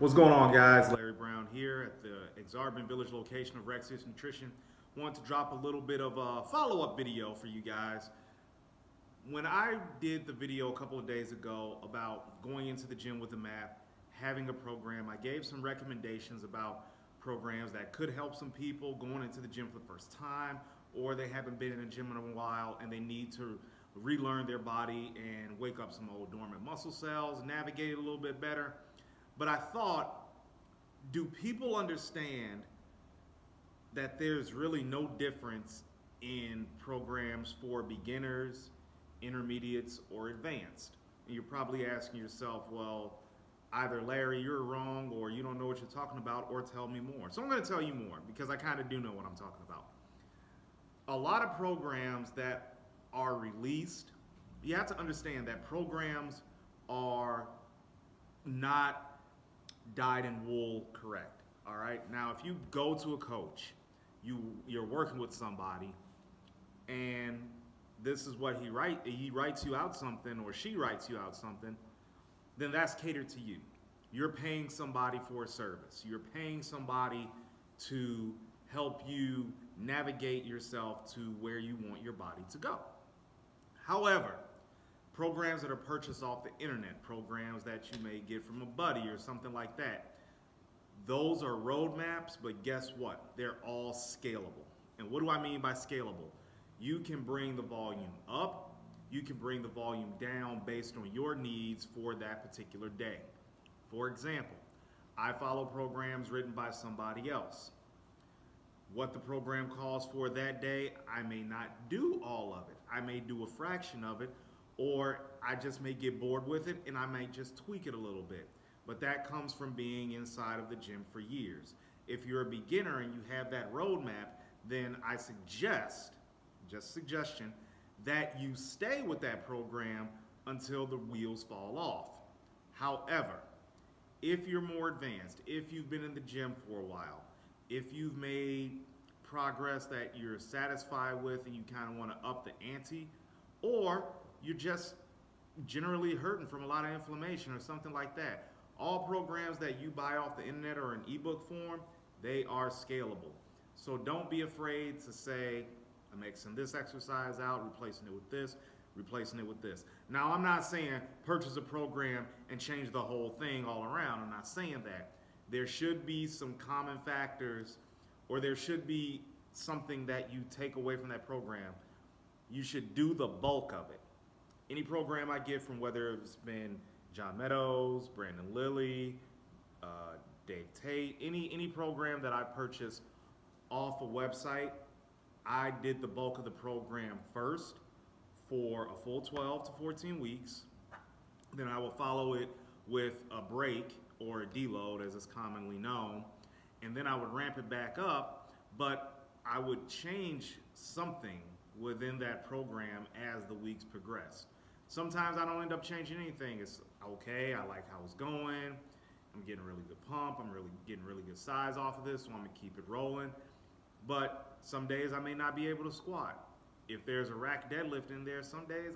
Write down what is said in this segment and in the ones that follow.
What's going on, guys? Larry Brown here at the Exarban Village location of Rexius Nutrition. Want to drop a little bit of a follow-up video for you guys. When I did the video a couple of days ago about going into the gym with a map, having a program, I gave some recommendations about programs that could help some people going into the gym for the first time, or they haven't been in a gym in a while and they need to relearn their body and wake up some old dormant muscle cells, navigate it a little bit better. But I thought, do people understand that there's really no difference in programs for beginners, intermediates, or advanced? And you're probably asking yourself, well, either Larry, you're wrong, or you don't know what you're talking about, or tell me more. So I'm going to tell you more because I kind of do know what I'm talking about. A lot of programs that are released, you have to understand that programs are not dyed in wool correct. All right. Now, if you go to a coach, you're working with somebody, and this is what he writes you out something, or she writes you out something, then that's catered to you. You're paying somebody for a service. You're paying somebody to help you navigate yourself to where you want your body to go. However, programs that are purchased off the internet, programs that you may get from a buddy or something like that, those are roadmaps, but guess what? They're all scalable. And what do I mean by scalable? You can bring the volume up, you can bring the volume down based on your needs for that particular day. For example, I follow programs written by somebody else. What the program calls for that day, I may not do all of it. I may do a fraction of it, or I just may get bored with it and I might just tweak it a little bit. But that comes from being inside of the gym for years. If you're a beginner and you have that roadmap, then I suggest, just suggestion, that you stay with that program until the wheels fall off. However, if you're more advanced, if you've been in the gym for a while, if you've made progress that you're satisfied with and you kind of want to up the ante, or you're just generally hurting from a lot of inflammation or something like that, all programs that you buy off the internet or in ebook form, they are scalable. So don't be afraid to say, I'm mixing this exercise out, replacing it with this, replacing it with this. Now, I'm not saying purchase a program and change the whole thing all around. I'm not saying that. There should be some common factors, or there should be something that you take away from that program. You should do the bulk of it. Any program I get from, whether it's been John Meadows, Brandon Lilly, Dave Tate, any program that I purchased off a website, I did the bulk of the program first for a full 12 to 14 weeks. Then I will follow it with a break, or a deload as it's commonly known, and then I would ramp it back up, but I would change something within that program as the weeks progress. Sometimes I don't end up changing anything. It's okay, I like how it's going, I'm getting a really good pump, I'm really getting really good size off of this, so I'm gonna keep it rolling. But some days I may not be able to squat. If there's a rack deadlift in there, some days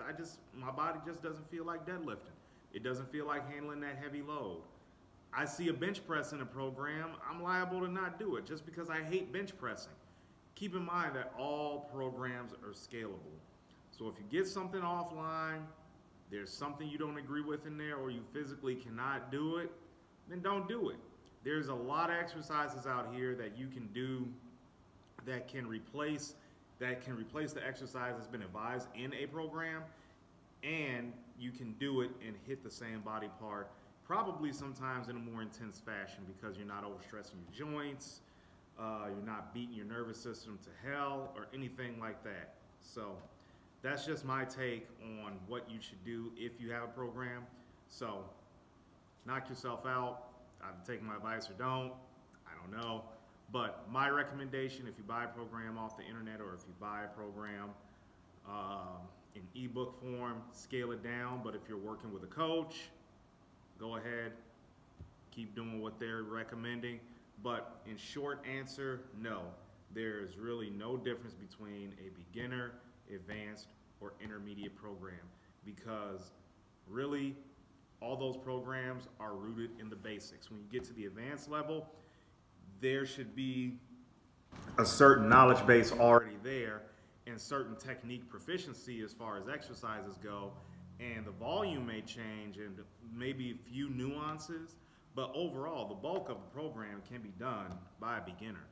my body just doesn't feel like deadlifting. It doesn't feel like handling that heavy load. I see a bench press in a program, I'm liable to not do it just because I hate bench pressing. Keep in mind that all programs are scalable. So if you get something offline, there's something you don't agree with in there, or you physically cannot do it, then don't do it. There's a lot of exercises out here that you can do that can replace the exercise that's been advised in a program, and you can do it and hit the same body part, probably sometimes in a more intense fashion, because you're not overstressing your joints, you're not beating your nervous system to hell or anything like that. So that's just my take on what you should do if you have a program. So knock yourself out. Either take my advice or don't. I don't know. But my recommendation, if you buy a program off the internet, or if you buy a program in ebook form, scale it down. But if you're working with a coach, go ahead, keep doing what they're recommending. But in short answer, no. There's really no difference between a beginner, advanced, or intermediate program, because really All those programs are rooted in the basics. When you get to the advanced level, there should be a certain knowledge base already there and certain technique proficiency as far as exercises go, and the volume may change and maybe a few nuances, but overall the bulk of the program can be done by a beginner.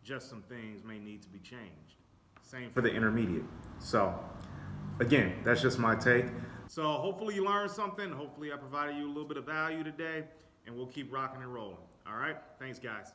Just some things may need to be changed. Same for the intermediate. So again, that's just my take. So hopefully you learned something. Hopefully I provided you a little bit of value today, and we'll keep rocking and rolling. All right, thanks guys.